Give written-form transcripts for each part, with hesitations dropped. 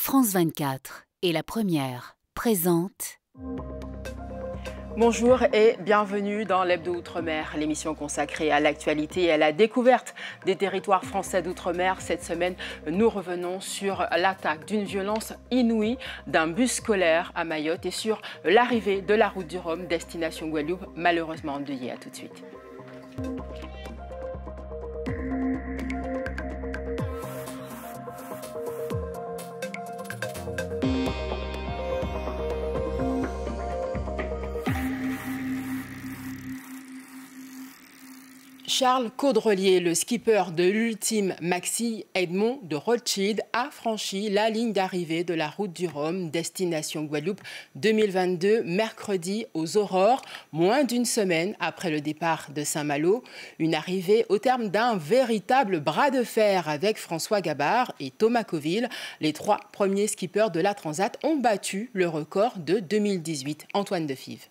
France 24 et La Première présente. Bonjour et bienvenue dans l'Hebdo Outre-mer, l'émission consacrée à l'actualité et à la découverte des territoires français d'outre-mer. Cette semaine, nous revenons sur l'attaque d'une violence inouïe d'un bus scolaire à Mayotte et sur l'arrivée de la route du Rhum, destination Guadeloupe, malheureusement endeuillée. À tout de suite. Charles Caudrelier, le skipper de l'Ultime Maxi Edmond de Rothschild, a franchi la ligne d'arrivée de la route du Rhum, destination Guadeloupe 2022, mercredi aux aurores, moins d'une semaine après le départ de Saint-Malo. Une arrivée au terme d'un véritable bras de fer avec François Gabard et Thomas Coville. Les trois premiers skippers de la Transat ont battu le record de 2018. Antoine Defive.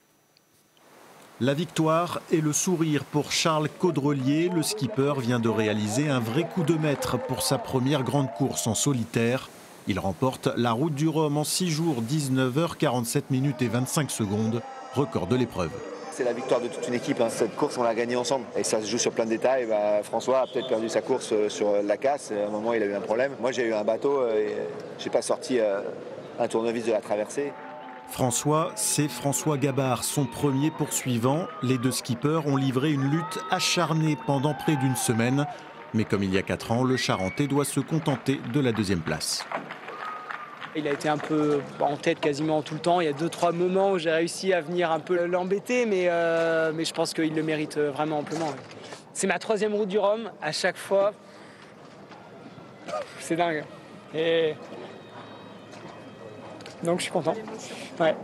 La victoire et le sourire pour Charles Caudrelier. Le skipper vient de réaliser un vrai coup de maître pour sa première grande course en solitaire. Il remporte la route du Rhum en 6 jours, 19h47 minutes et 25 secondes, record de l'épreuve. C'est la victoire de toute une équipe. Cette course, on l'a gagnée ensemble. Et ça se joue sur plein de détails. François a peut-être perdu sa course sur la casse. À un moment, il a eu un problème. Moi, j'ai eu un bateau et je n'ai pas sorti un tournevis de la traversée. François, c'est François Gabard, son premier poursuivant. Les deux skippers ont livré une lutte acharnée pendant près d'une semaine. Mais comme il y a 4 ans, le Charentais doit se contenter de la 2e place. Il a été un peu en tête quasiment tout le temps. Il y a 2-3 moments où j'ai réussi à venir un peu l'embêter, mais je pense qu'il le mérite vraiment amplement. C'est ma 3e route du Rhum. À chaque fois, c'est dingue. Et donc je suis content. Ouais.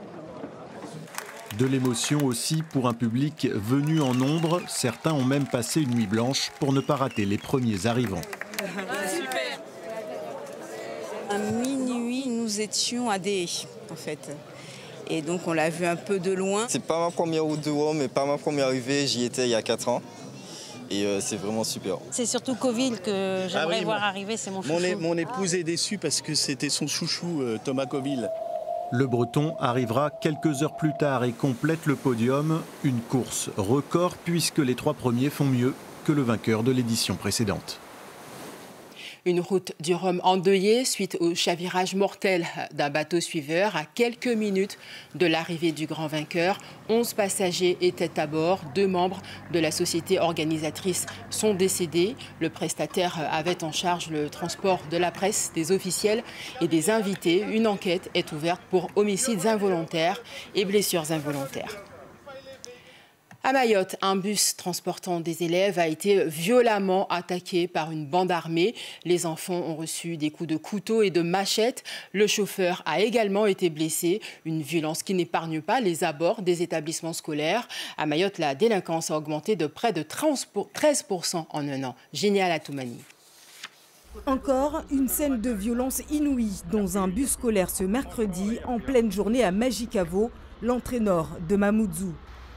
De l'émotion aussi pour un public venu en nombre. Certains ont même passé une nuit blanche pour ne pas rater les premiers arrivants. Super. À minuit, nous étions à Des, en fait. Et donc on l'a vu un peu de loin. C'est pas ma première route du Rhum, mais pas ma première arrivée. J'y étais il y a 4 ans. Et c'est vraiment super. C'est surtout Coville que j'aimerais voir arriver, c'est mon chouchou. Mon épouse est déçue parce que c'était son chouchou, Thomas Coville. Le Breton arrivera quelques heures plus tard et complète le podium. Une course record puisque les 3 premiers font mieux que le vainqueur de l'édition précédente. Une route du Rhum endeuillée suite au chavirage mortel d'un bateau suiveur à quelques minutes de l'arrivée du grand vainqueur. 11 passagers étaient à bord. 2 membres de la société organisatrice sont décédés. Le prestataire avait en charge le transport de la presse, des officiels et des invités. Une enquête est ouverte pour homicides involontaires et blessures involontaires. À Mayotte, un bus transportant des élèves a été violemment attaqué par une bande armée. Les enfants ont reçu des coups de couteau et de machette. Le chauffeur a également été blessé. Une violence qui n'épargne pas les abords des établissements scolaires. À Mayotte, la délinquance a augmenté de près de 13% en un an. Génial Atoumani. Encore une scène de violence inouïe dans un bus scolaire ce mercredi en pleine journée à Majicavo, l'entrée nord de Mamoudzou.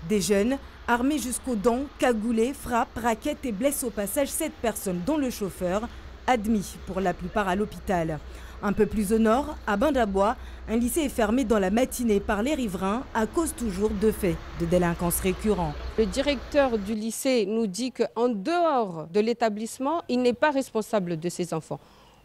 Des jeunes, armés jusqu'aux dents, cagoulés, frappent, raquettent et blessent au passage 7 personnes, dont le chauffeur, admis pour la plupart à l'hôpital. Un peu plus au nord, à Bain-d'Abois, un lycée est fermé dans la matinée par les riverains à cause toujours de faits de délinquance récurrents. Le directeur du lycée nous dit qu'en dehors de l'établissement, il n'est pas responsable de ses enfants.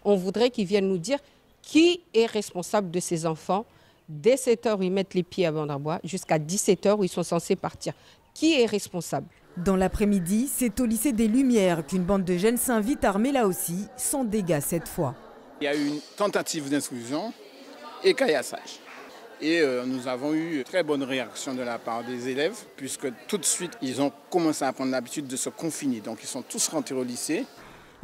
On voudrait qu'il vienne nous dire qui est responsable de ses enfants. Dès 7h, ils mettent les pieds à Bain-d'Abois jusqu'à 17h où ils sont censés partir. Qui est responsable? Dans l'après-midi, c'est au lycée des Lumières qu'une bande de jeunes s'invite armés là aussi, sans dégâts cette fois. Il y a eu une tentative d'intrusion et caillassage. Et nous avons eu très bonne réaction de la part des élèves, puisque tout de suite, ils ont commencé à prendre l'habitude de se confiner. Donc ils sont tous rentrés au lycée.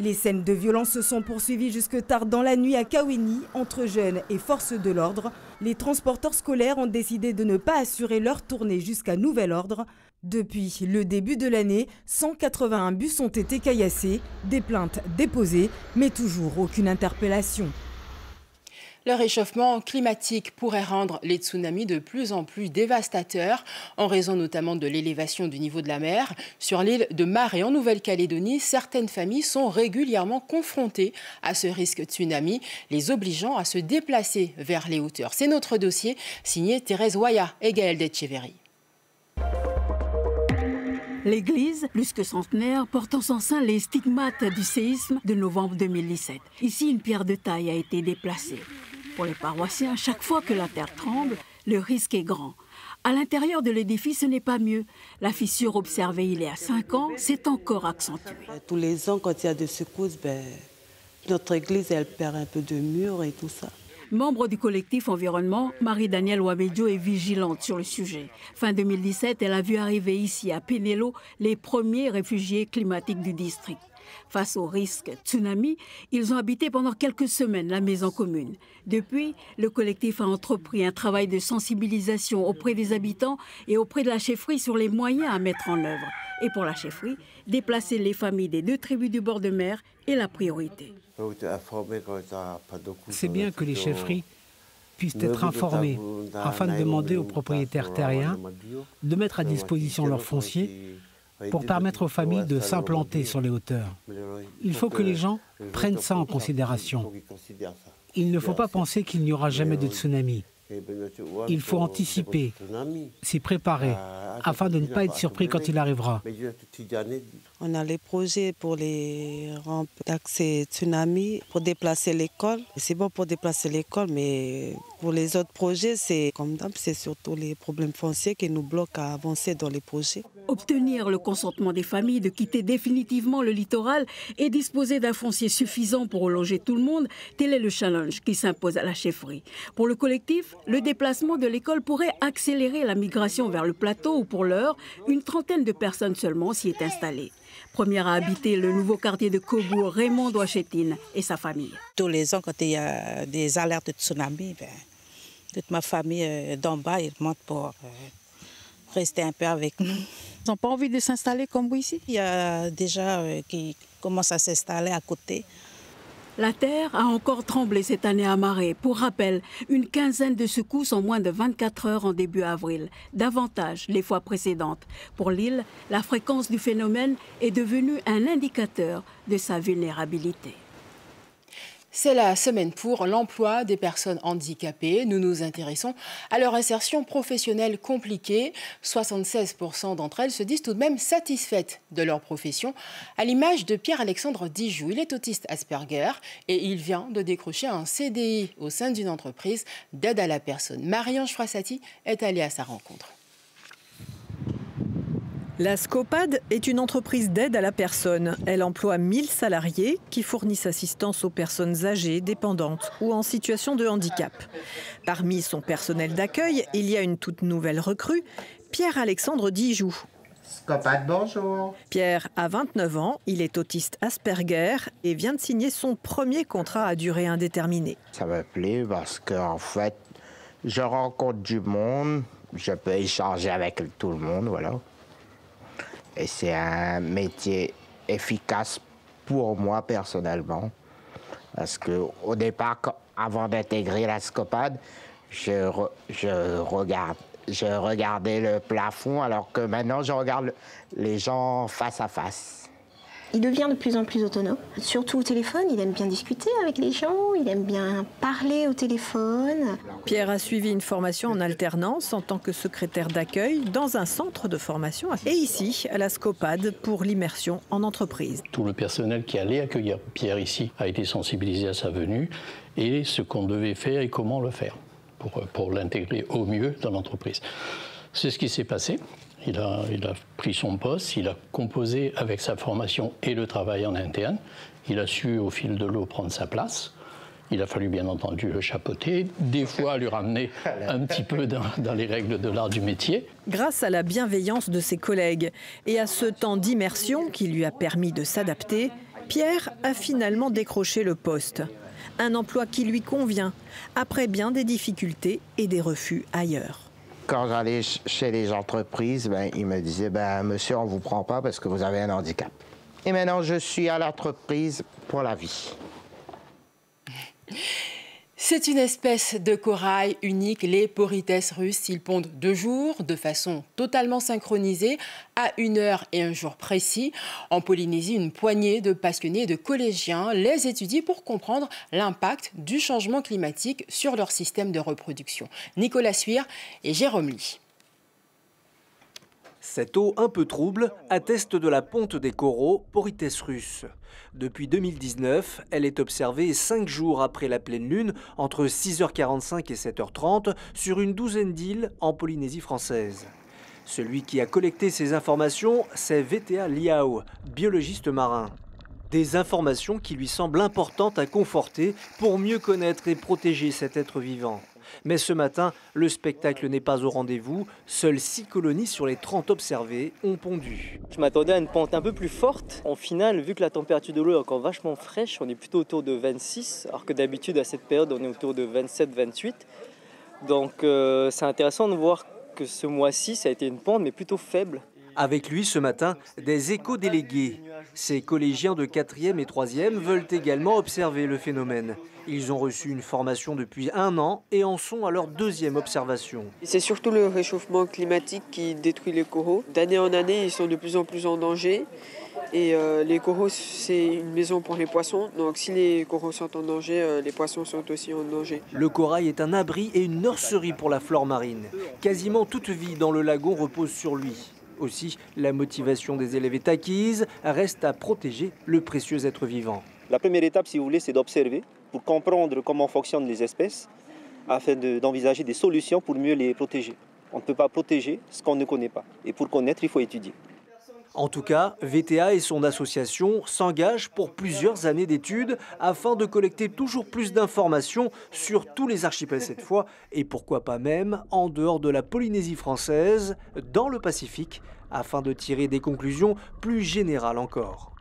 Les scènes de violence se sont poursuivies jusque tard dans la nuit à Kaweni, entre jeunes et forces de l'ordre. Les transporteurs scolaires ont décidé de ne pas assurer leur tournée jusqu'à nouvel ordre. Depuis le début de l'année, 181 bus ont été caillassés, des plaintes déposées, mais toujours aucune interpellation. Le réchauffement climatique pourrait rendre les tsunamis de plus en plus dévastateurs, en raison notamment de l'élévation du niveau de la mer. Sur l'île de Mahe en Nouvelle-Calédonie, certaines familles sont régulièrement confrontées à ce risque tsunami, les obligeant à se déplacer vers les hauteurs. C'est notre dossier, signé Thérèse Waya et Gaël Detcheverry. L'église, plus que centenaire, porte en son sein les stigmates du séisme de novembre 2017. Ici, une pierre de taille a été déplacée. Pour les paroissiens, chaque fois que la terre tremble, le risque est grand. À l'intérieur de l'édifice, ce n'est pas mieux. La fissure observée il y a 5 ans s'est encore accentuée. Tous les ans, quand il y a des secousses, notre église, elle perd un peu de murs et tout ça. Membre du collectif environnement, Marie-Danielle Wabedjo est vigilante sur le sujet. Fin 2017, elle a vu arriver ici à Pénélo les premiers réfugiés climatiques du district. Face au risque tsunami, ils ont habité pendant quelques semaines la maison commune. Depuis, le collectif a entrepris un travail de sensibilisation auprès des habitants et auprès de la chefferie sur les moyens à mettre en œuvre. Et pour la chefferie, déplacer les familles des 2 tribus du bord de mer est la priorité. C'est bien que les chefferies puissent être informées afin de demander aux propriétaires terriens de mettre à disposition leur foncier pour permettre aux familles de s'implanter sur les hauteurs. Il faut que les gens prennent ça en considération. Il ne faut pas penser qu'il n'y aura jamais de tsunami. Il faut anticiper, s'y préparer, afin de ne pas être surpris quand il arrivera. On a les projets pour les rampes d'accès tsunami, pour déplacer l'école. C'est bon pour déplacer l'école, mais pour les autres projets, c'est comme d'hab, c'est surtout les problèmes fonciers qui nous bloquent à avancer dans les projets. Obtenir le consentement des familles de quitter définitivement le littoral et disposer d'un foncier suffisant pour loger tout le monde, tel est le challenge qui s'impose à la chefferie. Pour le collectif, le déplacement de l'école pourrait accélérer la migration vers le plateau où, pour l'heure, une trentaine de personnes seulement s'y est installée. Première à habiter le nouveau quartier de Kobour, Raymond Douachetine et sa famille. Tous les ans, quand il y a des alertes de tsunami, toute ma famille d'en bas, ils montent pour rester un peu avec nous. Ils n'ont pas envie de s'installer comme vous ici. Il y a déjà qui commencent à s'installer à côté. La terre a encore tremblé cette année à Mahe. Pour rappel, une quinzaine de secousses en moins de 24 heures en début avril, davantage les fois précédentes. Pour l'île, la fréquence du phénomène est devenue un indicateur de sa vulnérabilité. C'est la semaine pour l'emploi des personnes handicapées. Nous nous intéressons à leur insertion professionnelle compliquée. 76% d'entre elles se disent tout de même satisfaites de leur profession, à l'image de Pierre-Alexandre Dijou. Il est autiste Asperger et il vient de décrocher un CDI au sein d'une entreprise d'aide à la personne. Marie-Ange Frassati est allée à sa rencontre. La Scopad est une entreprise d'aide à la personne. Elle emploie 1000 salariés qui fournissent assistance aux personnes âgées, dépendantes ou en situation de handicap. Parmi son personnel d'accueil, il y a une toute nouvelle recrue, Pierre-Alexandre Dijou. Scopad, bonjour. Pierre a 29 ans, il est autiste Asperger et vient de signer son premier contrat à durée indéterminée. Ça me plaît parce qu'en fait, je rencontre du monde, je peux échanger avec tout le monde, voilà. Et c'est un métier efficace pour moi personnellement. Parce qu'au départ, avant d'intégrer la Scopad, je regardais le plafond, alors que maintenant je regarde les gens face à face. Il devient de plus en plus autonome, surtout au téléphone. Il aime bien discuter avec les gens, il aime bien parler au téléphone. Pierre a suivi une formation en alternance en tant que secrétaire d'accueil dans un centre de formation et ici, à la Scopad, pour l'immersion en entreprise. Tout le personnel qui allait accueillir Pierre ici a été sensibilisé à sa venue et ce qu'on devait faire et comment le faire pour l'intégrer au mieux dans l'entreprise. C'est ce qui s'est passé. Il a pris son poste, il a composé avec sa formation et le travail en interne. Il a su, au fil de l'eau, prendre sa place. Il a fallu, bien entendu, le chapeauter, des fois lui ramener un petit peu dans les règles de l'art du métier. Grâce à la bienveillance de ses collègues et à ce temps d'immersion qui lui a permis de s'adapter, Pierre a finalement décroché le poste. Un emploi qui lui convient, après bien des difficultés et des refus ailleurs. Quand j'allais chez les entreprises, ils me disaient « Monsieur, on ne vous prend pas parce que vous avez un handicap ». Et maintenant, je suis à l'entreprise pour la vie. C'est une espèce de corail unique, les Porites russes. Ils pondent 2 jours de façon totalement synchronisée à 1 heure et un jour précis. En Polynésie, une poignée de passionnés et de collégiens les étudient pour comprendre l'impact du changement climatique sur leur système de reproduction. Nicolas Suire et Jérôme Lee. Cette eau un peu trouble atteste de la ponte des coraux Porites russes. Depuis 2019, elle est observée 5 jours après la pleine lune, entre 6h45 et 7h30, sur une douzaine d'îles en Polynésie française. Celui qui a collecté ces informations, c'est VTA Liao, biologiste marin. Des informations qui lui semblent importantes à conforter pour mieux connaître et protéger cet être vivant. Mais ce matin, le spectacle n'est pas au rendez-vous. Seules 6 colonies sur les 30 observées ont pondu. Je m'attendais à une pente un peu plus forte. En finale, vu que la température de l'eau est encore vachement fraîche, on est plutôt autour de 26, alors que d'habitude à cette période, on est autour de 27-28. Donc c'est intéressant de voir que ce mois-ci, ça a été une pente, mais plutôt faible. Avec lui ce matin, des éco-délégués. Ces collégiens de 4e et 3e veulent également observer le phénomène. Ils ont reçu une formation depuis 1 an et en sont à leur 2e observation. C'est surtout le réchauffement climatique qui détruit les coraux. D'année en année, ils sont de plus en plus en danger. Et les coraux, c'est une maison pour les poissons. Donc si les coraux sont en danger, les poissons sont aussi en danger. Le corail est un abri et une nurserie pour la flore marine. Quasiment toute vie dans le lagon repose sur lui. Aussi, la motivation des élèves est acquise, reste à protéger le précieux être vivant. La première étape, si vous voulez, c'est d'observer pour comprendre comment fonctionnent les espèces, afin d'envisager des solutions pour mieux les protéger. On ne peut pas protéger ce qu'on ne connaît pas. Et pour connaître, il faut étudier. En tout cas, VTA et son association s'engagent pour plusieurs années d'études afin de collecter toujours plus d'informations sur tous les archipels cette fois, et pourquoi pas même en dehors de la Polynésie française, dans le Pacifique, afin de tirer des conclusions plus générales encore.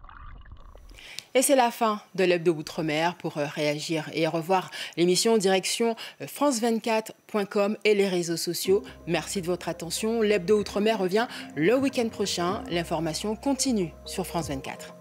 Et c'est la fin de l'Hebdo Outre-mer. Pour réagir et revoir l'émission, direction france24.com et les réseaux sociaux. Merci de votre attention. L'Hebdo Outre-mer revient le week-end prochain. L'information continue sur France 24.